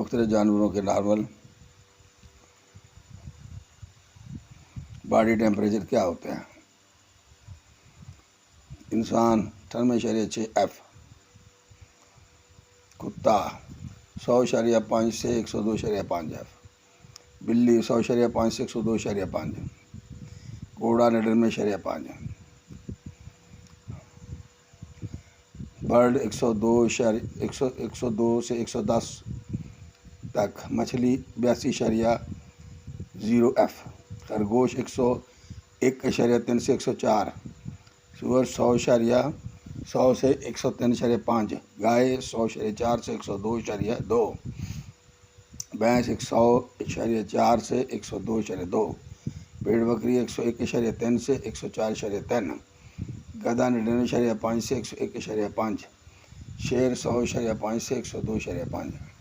مختلف جانوروں کے نارمل باڈی ٹیمپریچر کیا ہوتے ہیں؟ انسان 98.6 F، کتا 100.5 سے 102.5 F، بلی 100.5 سے 102.5، گھوڑا 99.5، برڈ 102 سے 110 تک، مچھلی 82.0 F، خرگوش 101.3 سے 104، سور 100 سے 103.5، گائے 100.4 سے 102.2، بھینس 100.4 سے 102.2، بھیڑ بکری 101.3 سے 104.3، گدھا 99.5 سے 101.5، شیر 100.5 سے 102.5۔